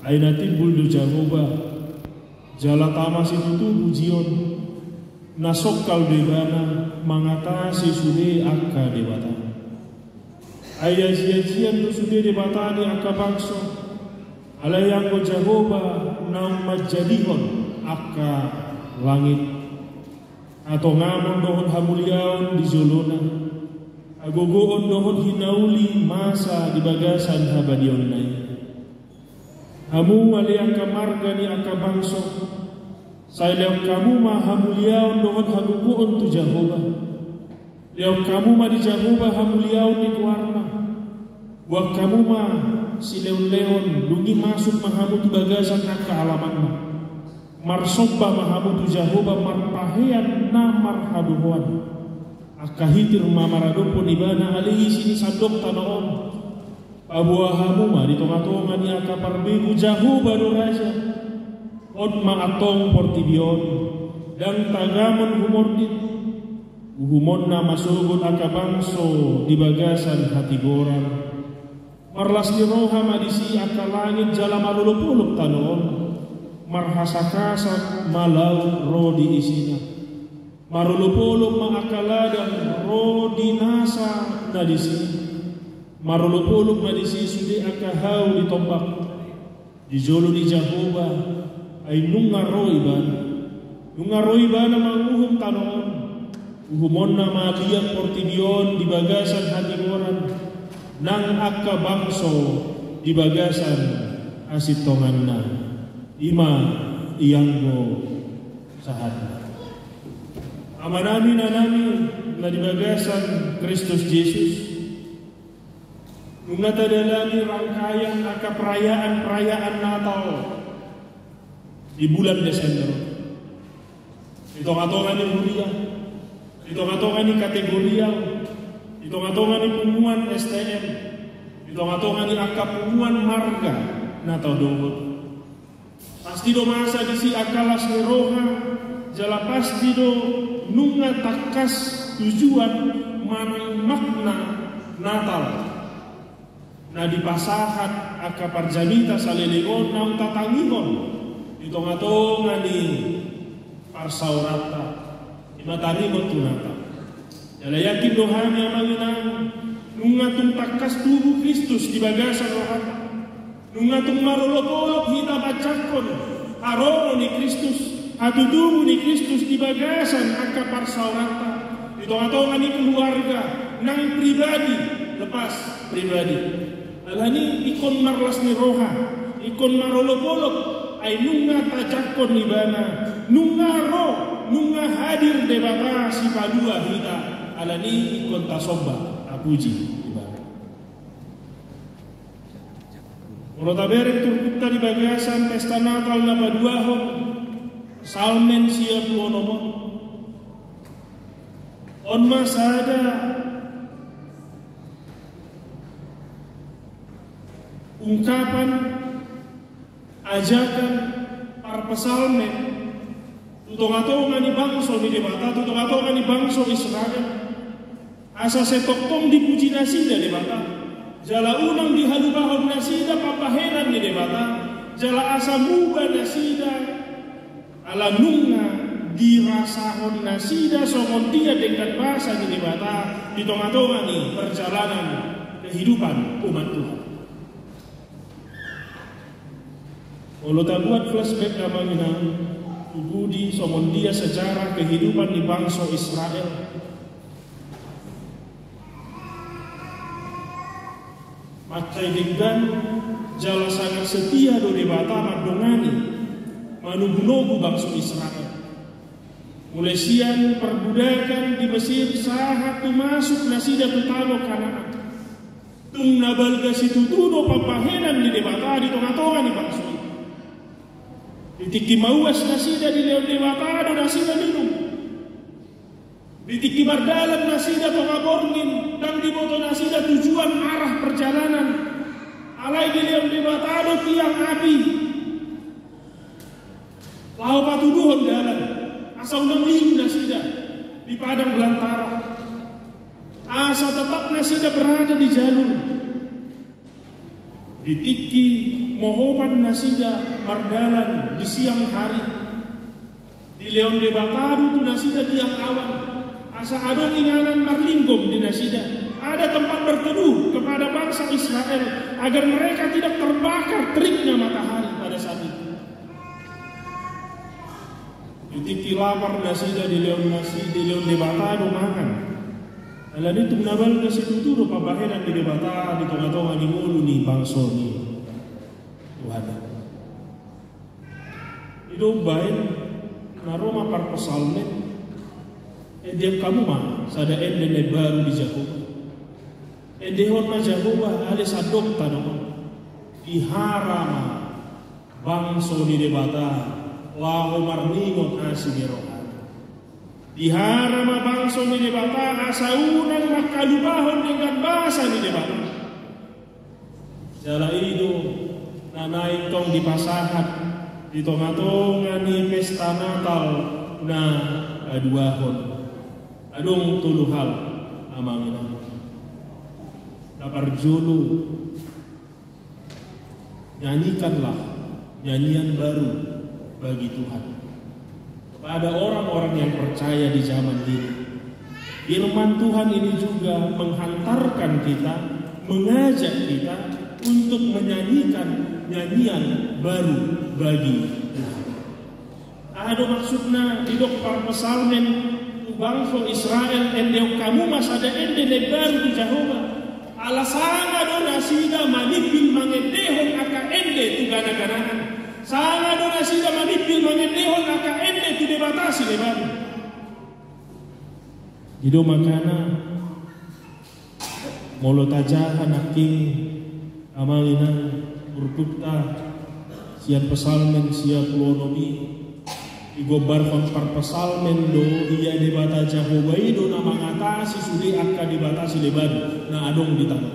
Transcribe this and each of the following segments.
Aina timbul do Jehovah jala tamas itu tu bujion nasokal debana mengatasi sude akka debata. Ayah sia-sia tu sude debata di akka bangso alayang ko Jehovah nam majadihon akka langit atau ngamon dohon hamuliaon di zolona agogoon dohon hinauli masa di bagasan habadion nai hamu alayang kamarga ni akka bangso sayang kamu mah hamuliaon dohon hagogoon tu Jehovah liang kamu mah di Jehovah hamuliaon di kuarma buat kamu mah si leon-leon dungi masuk mahamu tu bagasan akka alaman mah marsobba mahamu tu Jehovah marpahean namar haduhuan akahitir mamaradopon ibana alihi sini sadok tanoon pabuahamu mah di tonga-tonga ni akaparbegu Jehovah do raja od maatong portibion dan tagamon humordit uhumonna masugun akabangso di bagasan hati boran marlas ni roha madisi akalangit jala malulupuluk tanoon marhasakasak malau rodi isinya marulupuluk maakaladang rodi nasa nadisi marulupuluk madisi sudi akahau ditombak di jolo di Jehovah ay nungaroiban manguhum tanoon uhumon na maliang portibion di bagasan hati orang nang akka bangso di bagasan asitongan na ima iyanggo sahat amanami nanami na di bagasan Kristus Yesus nung natadalami rangkaian akka perayaan Natal di bulan Desember. Hitung-hitungan ni mulia, hitung-hitungan ni kategorial, hitung-hitungan ni pumuan STM, hitung-hitungan ni angka pumuan marga Natal dohot. Pasti do masa disi akalas ni roha, jala pasti do nunga takas tujuan makna Natal. Na di pasahat aka parjanita salelegon na tatangigon hitung-hitungan ni parsaurata imatarimo tunata jala yakin dohanya manginang nungatung takas tubuh Kristus di bagasan rohata nungatung marolok-olok hita bacakon harono ni Kristus hatu tubuh ni Kristus di bagasan aka parsaurata hitung-hitungan ni keluarga nang pribadi lepas pribadi alani ikon marlas ni roha ikon marolok-olok ay nunga tajakon ibana nunga hadir debata si padua hita alani ikon tasomba apuji ibana Rotaberek turkutta di bagasan pesta Natal na paduahon salmen siap onomo on masada ungkapan ajakan para pesalmen tutong-atongan ni bangso di debata tutong-atongan ni bangso Israel asa setoktong dipuji nasida debata jala unang dihalubahon nasida papahenan di debata jala asa muba nasida ala nunga dirasahon nasida somon dia dengan bahasa di debata di tong-atongan ni perjalanan kehidupan umat Tuhan. Kalau tak buat flashback namanya Budi somon dia sejarah kehidupan di bangsa Israel. Makai dengan jala sangat setia do debata madongani manubunogu bangsa Israel. Mulai siang perbudakan di Mesir sahat tu masuk nasida tutano Kanaan. Tung nabalga situtudo papahenan di debata di tongah-tongah di bangsa. Ditiki mauas nasida di leon debata do nasida minum. Ditiki mardalan nasida tonga borngin dan di boto nasida tujuan arah perjalanan. Alai di leon debata do tiang api. Lau patuduhon dalam asa undang liu nasida di padang belantara. Asa tetap nasida berada di jalur. Ditiki mohoban nasida mardalan di siang hari. Di Leon de Bataru tu nasida tiang awan. Asa adong inganan marlinggom di nasida. Ada tempat berteduh kepada bangsa Israel agar mereka tidak terbakar teriknya matahari pada saat itu. Titi lapar nasida di Leon de Bataru makan. Alam itu nabal na situturo pabahenan di debata di tengah-tengah ni mulu ni bangsa ni Tuhan. Itu baik na Roma par pesalmen dia kamu mah sada ende baru di Jehovah. Endehon na Jehovah ale sadok tanong iharama bangsa ni debata lahu marningon asigirohan. Diharama bangsa ni debata asaunan makalubahon dengan bahasa ni debata. Jala itu nanay tong di pasahat di tengah-tengah ni pesta Natal na aduahon. Adong tuluhal amangina. Dapat julu nyanyikanlah nyanyian baru bagi Tuhan kepada orang-orang yang percaya di zaman ini. Firman Tuhan ini juga menghantarkan kita, mengajak kita untuk menyanyikan nyanyian baru bagi Tuhan. Ada maksudnya di dokter pesalmen bangsa Israel endeo kamu masada ende baru di Jehovah. Alasana do nasida manipil mangedehon aka ende tu gana-ganaan. Sana do nasida manipil mangedehon aka ende tu debatasi lebar. Ido makana molo tajahan aking amalina urpukta sian pesalmen sia pulonomi igobar par pesalmen do iya debata Jehovah do na mangatasi sudi akka debatasi lebar na adong di tanah.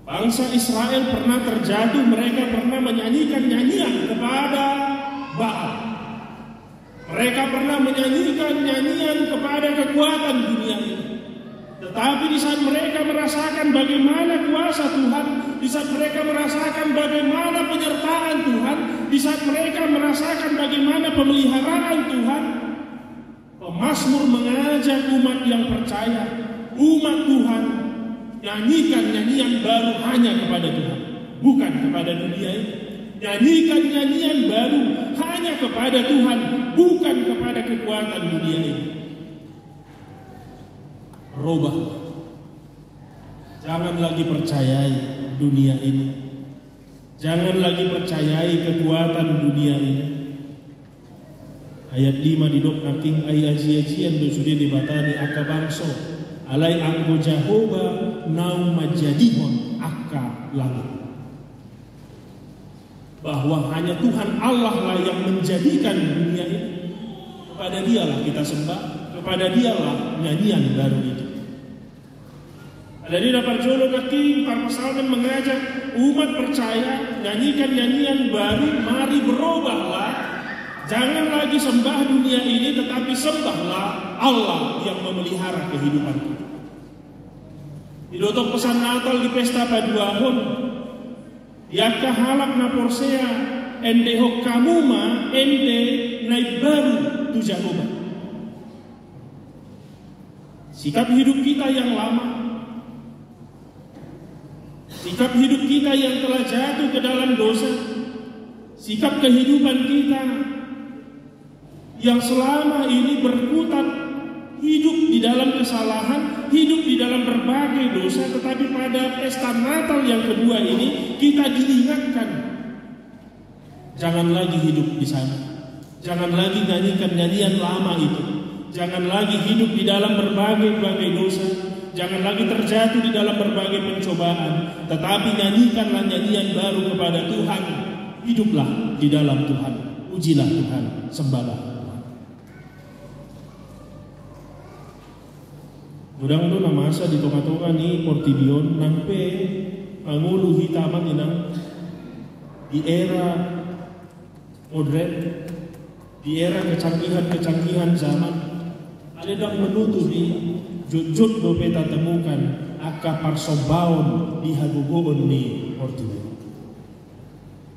Bangsa Israel pernah terjatuh, mereka pernah menyanyikan nyanyian kepada Baal. Mereka pernah menyanyikan nyanyian kepada kekuatan dunia ini. Tetapi di saat mereka merasakan bagaimana kuasa Tuhan, di saat mereka merasakan bagaimana penyertaan Tuhan, di saat mereka merasakan bagaimana pemeliharaan Tuhan, pemazmur mengajak umat yang percaya, umat Tuhan, nyanyikan nyanyian baru hanya kepada Tuhan, bukan kepada dunia ini. Nyanyikan nyanyian baru hanya kepada Tuhan, bukan kepada kekuatan dunia ini. Robah. Jangan lagi percayai dunia ini. Jangan lagi percayai kekuatan dunia ini. Ayat 5 di dok naking ay aji-ajian do sudah dibatani aka bangso. Alai anggo Jehovah naum majadihon aka langit. Bahwa hanya Tuhan Allah lah yang menjadikan dunia ini. Kepada dialah kita sembah, kepada dialah nyanyian baru itu. Jadi dapat jolo kaki para pesalmen mengajak umat percaya nyanyikan nyanyian baru, mari berubahlah. Jangan lagi sembah dunia ini, tetapi sembahlah Allah yang memelihara kehidupan kita. Di dotok pesan Natal di pesta paduahon, yaka halak na porsea ende hokamuma ende naik baru tu Jehovah. Sikap hidup kita yang lama, sikap hidup kita yang telah jatuh ke dalam dosa, sikap kehidupan kita yang selama ini berkutat hidup di dalam kesalahan, hidup di dalam berbagai dosa, tetapi pada pesta Natal yang kedua ini kita diingatkan, jangan lagi hidup di sana, jangan lagi nyanyikan nyanyian lama itu, jangan lagi hidup di dalam berbagai dosa, jangan lagi terjatuh di dalam berbagai pencobaan, tetapi nyanyikanlah nyanyian baru kepada Tuhan. Hiduplah di dalam Tuhan, ujilah Tuhan, sembahlah Tuhan. Udang do na masa di tengah-tengah ni Portibion nampe angulu hitaman inang di era modern, di era kecanggihan zaman. Ada dang menutupi jujut do beta temukan aka parsobaon di hagugoon ni Portibion.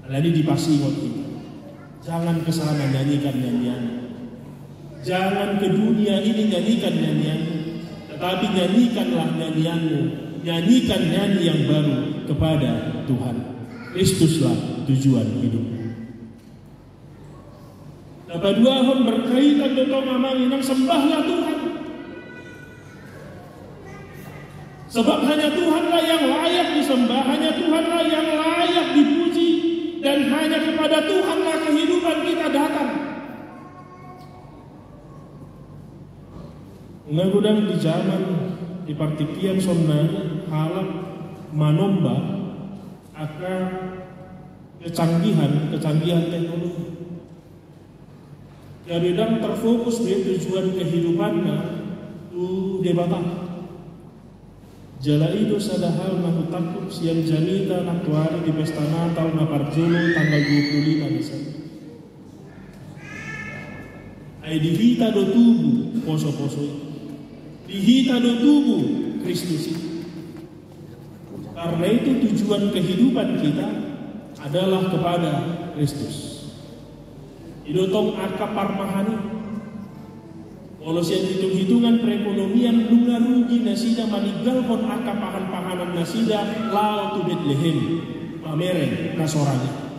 Alani dipasingot kita. Jangan ke sana nyanyikan nyanyian. Jangan ke dunia ini nyanyikan nyanyian. Tetapi nyanyikanlah nyanyianmu. Nyanyikan nyanyi yang baru kepada Tuhan. Kristuslah tujuan hidupmu. Dapat dua hon berkaitan dengan amanginang sembahlah Tuhan. Sebab hanya Tuhanlah yang layak disembah, hanya Tuhanlah yang layak dipuji, dan hanya kepada Tuhanlah kehidupan kita datang. Ngagudang di zaman di partikian sonnanya halap manomba akan kecanggihan teknologi. Kadang terfokus di tujuan kehidupannya tu debata. Jala itu sadahal nahu takut siang janita naktuari di pesta Natal na Parjolo tanggal 25 Desember. Ay dihita do tubuh poso-poso itu. Dihita do tubuh Kristus itu. Karena itu tujuan kehidupan kita adalah kepada Kristus. Idotong akap parmahani. Kalau siang hitung-hitungan perekonomian lunga rugi nasida manigalkon akap pahan-pahanan nasida lao tu Bethlehem pamereng nasoranya.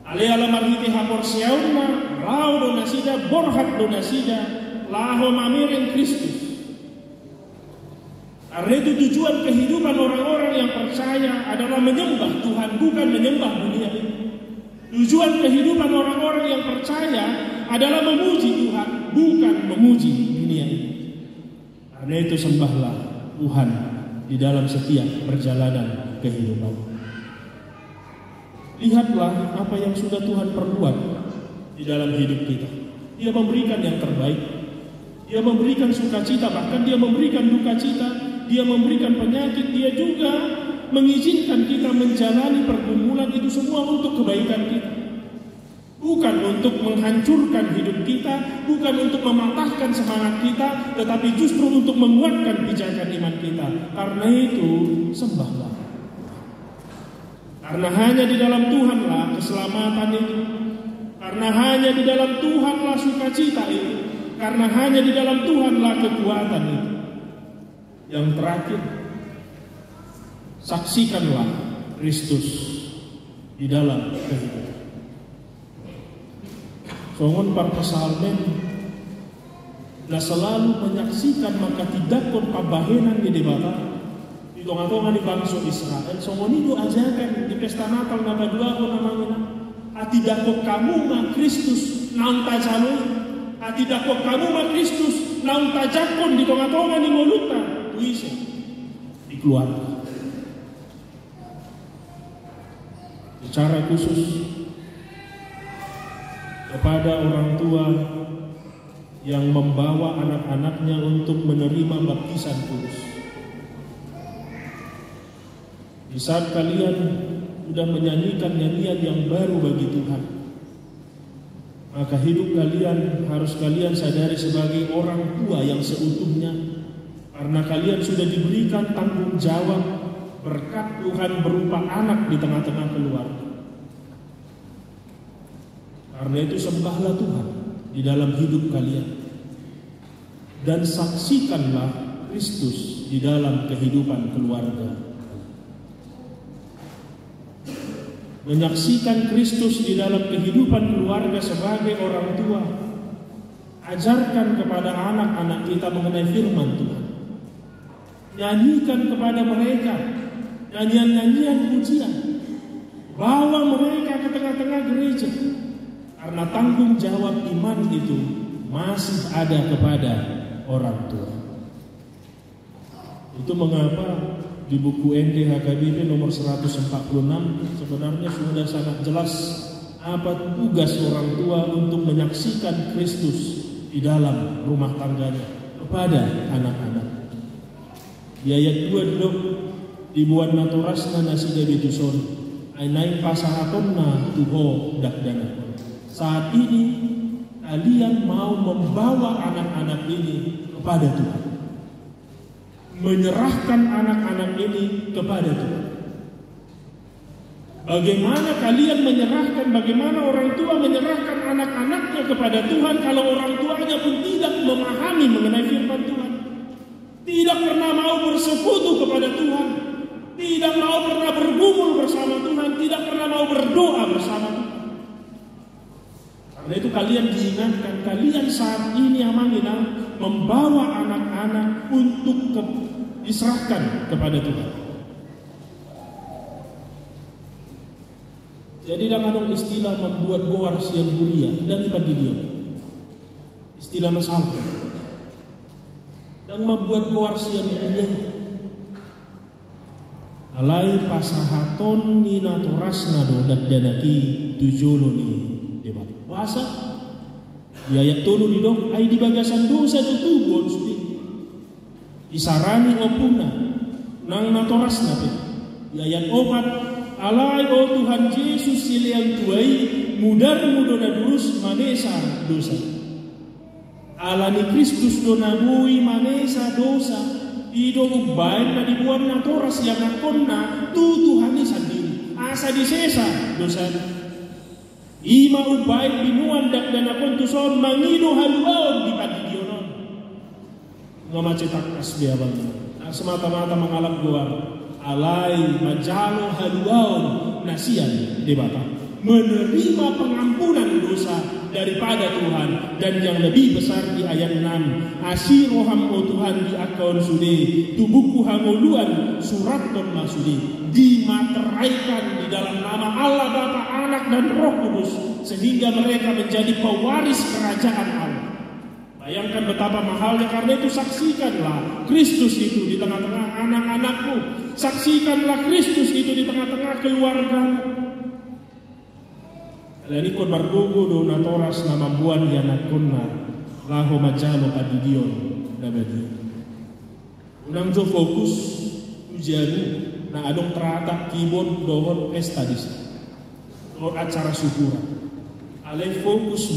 Ale alamarhiti hapor siauna lao do nasida borhat do nasida laho mamereng Kristus. Karena itu tujuan kehidupan orang-orang yang percaya adalah menyembah Tuhan, bukan menyembah dunia ini. Tujuan kehidupan orang-orang yang percaya adalah memuji Tuhan, bukan memuji dunia ini. Karena itu sembahlah Tuhan di dalam setiap perjalanan kehidupan. Lihatlah apa yang sudah Tuhan perbuat di dalam hidup kita. Dia memberikan yang terbaik. Dia memberikan sukacita, bahkan dia memberikan duka cita. Dia memberikan penyakit. Dia juga mengizinkan kita menjalani pergumulan itu semua untuk kebaikan kita. Bukan untuk menghancurkan hidup kita, bukan untuk mematahkan semangat kita, tetapi justru untuk menguatkan pijakan iman kita. Karena itu, sembahlah. Karena hanya di dalam Tuhanlah keselamatan itu. Karena hanya di dalam Tuhanlah sukacita itu. Karena hanya di dalam Tuhanlah kekuatan itu. Yang terakhir, saksikanlah Kristus di dalam kehidupan. Songon para pesalmen na selalu menyaksikan maka tidak kon pabahenan di debata di tonga-tonga di bangsa Israel. Songon itu ajakan di pesta Natal na badua ko namanya tidak kok kamu ma Kristus naun tajalo, tidak kok kamu ma Kristus naun tajakon di tonga-tonga di ngoluta tuise dikeluarkan. Secara khusus kepada orang tua yang membawa anak-anaknya untuk menerima baptisan kudus. Di saat kalian sudah menyanyikan nyanyian yang baru bagi Tuhan, maka hidup kalian harus kalian sadari sebagai orang tua yang seutuhnya, karena kalian sudah diberikan tanggung jawab berkat Tuhan berupa anak di tengah-tengah keluarga. Karena itu sembahlah Tuhan di dalam hidup kalian dan saksikanlah Kristus di dalam kehidupan keluarga. Menyaksikan Kristus di dalam kehidupan keluarga sebagai orang tua. Ajarkan kepada anak-anak kita mengenai firman Tuhan. Nyanyikan kepada mereka nyanyian-nyanyian pujian. Bawa mereka ke tengah-tengah gereja. Karena tanggung jawab iman itu masih ada kepada orang tua. Itu mengapa di buku NDHKBP nomor 146 sebenarnya sudah sangat jelas apa tugas orang tua untuk menyaksikan Kristus di dalam rumah tangganya kepada anak-anak. Di ayat 2 dok dibuat naturasna nasida bituson ainain pasahatonna tuho dakdana. Saat ini kalian mau membawa anak-anak ini kepada Tuhan, menyerahkan anak-anak ini kepada Tuhan. Bagaimana kalian menyerahkan, bagaimana orang tua menyerahkan anak-anaknya kepada Tuhan kalau orang tuanya pun tidak memahami mengenai firman Tuhan, tidak pernah mau bersekutu kepada Tuhan, tidak mau pernah bergumul bersama Tuhan, tidak pernah mau berdoa bersama Tuhan. Karena itu kalian diingatkan, kalian saat ini amanginang membawa anak-anak untuk diserahkan kepada Tuhan. Jadi dengan istilah membuat goar siang mulia dari Gideon, istilah masalah dan membuat goar siang mulia. Alai pasahaton ni naturasna do daddanaki tujolo ni debat. Puasa biaya tolu di dong ai di bagasan dosa tubuh sudah isarani opuna nang naturasna pe biaya obat. Alai o Tuhan Yesus silian tuai mudar mudona durus manesa dosa. Alani Kristus donabui manesa dosa. Ido ubain na dibuat na toras yang nakonna tu Tuhani sendiri. Asa disesa dosa. Ima ubain binuan dak dan akon tuson mangido haluaon di padigionon. Ngamacetak asbi abang. Semata-mata mengalap gua. Alai majalo haluaon nasian debata menerima pengampunan dosa daripada Tuhan, dan yang lebih besar di ayat 6 asiroham o Tuhan di akun sude tubuhku hangoluan surat ton masudi dimateraikan di dalam nama Allah Bapa, Anak dan Roh Kudus sehingga mereka menjadi pewaris kerajaan Allah. Bayangkan betapa mahalnya, karena itu saksikanlah Kristus itu di tengah-tengah anak-anakmu. Saksikanlah Kristus itu di tengah-tengah keluargamu. Kalian ikut bergugu do natoras nama buan yanakuna laho majalo adidion nabadi. Unang jo fokus ujianu na adong teratak kibon dohon estadis. Dohon acara syukuran. Alai fokus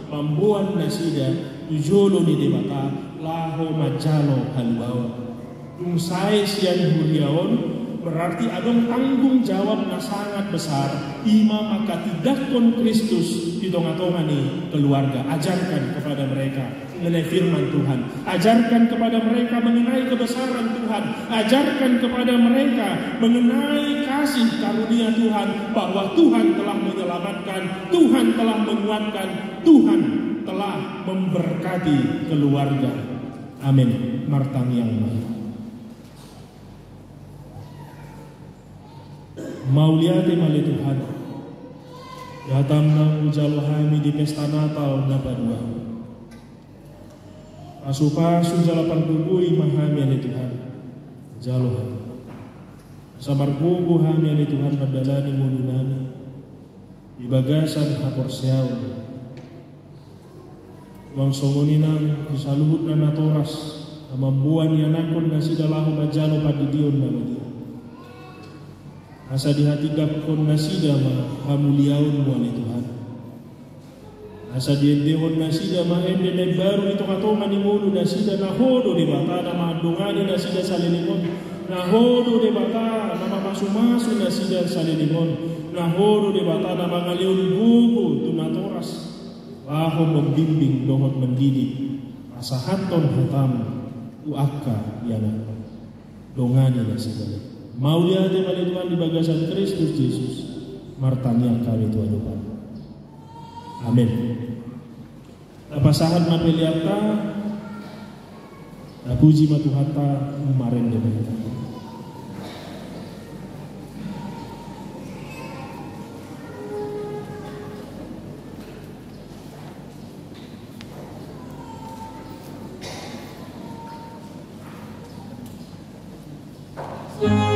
membuat nasida tujolo ni debata laho majalo halbawa. Tungsai sian huriaon berarti adong tanggung jawab na sangat besar. Ima maka tidakon Kristus di tengah-tengah ni keluarga. Ajarkan kepada mereka mengenai firman Tuhan. Ajarkan kepada mereka mengenai kebesaran Tuhan. Ajarkan kepada mereka mengenai kasih karunia Tuhan, bahwa Tuhan telah menyelamatkan, Tuhan telah menguatkan, Tuhan telah memberkati keluarga. Amin. Martang yang baik. Mauliate mali Tuhan. Datang na ujalo kami di pesta Natal na padua. Asupasu jalapan bubui mahami ani Tuhan. Jalo kami. Sabar bubu kami ani Tuhan padalani mulunani. Di bagasan haporsiaw. Wang songoninang saluhut na natoras. Mambuan yanakon na sidalahu majalo padidion na madia. Asa di hati dakon nasida ma hamuliaun mo ni Tuhan. Asa di endehon nasida ma ende na baru ito katongan ni mulu nasida na hodo di bata na madungani nasida sa lilingon. Na hodo di bata na mamasumaso nasida sa lilingon. Na hodo di bata na mangaliun bugo tunatoras. Baho membimbing dohot mendidik. Asa haton hatam uaka yana. Dongani nasida. Mauliate mali Tuhan di bagasan Kristus Yesus. Martanya kami Tuhan Tuhan. Amin. Napasahan mapeliata. Napuji matuhata umaren demi kita. Yeah.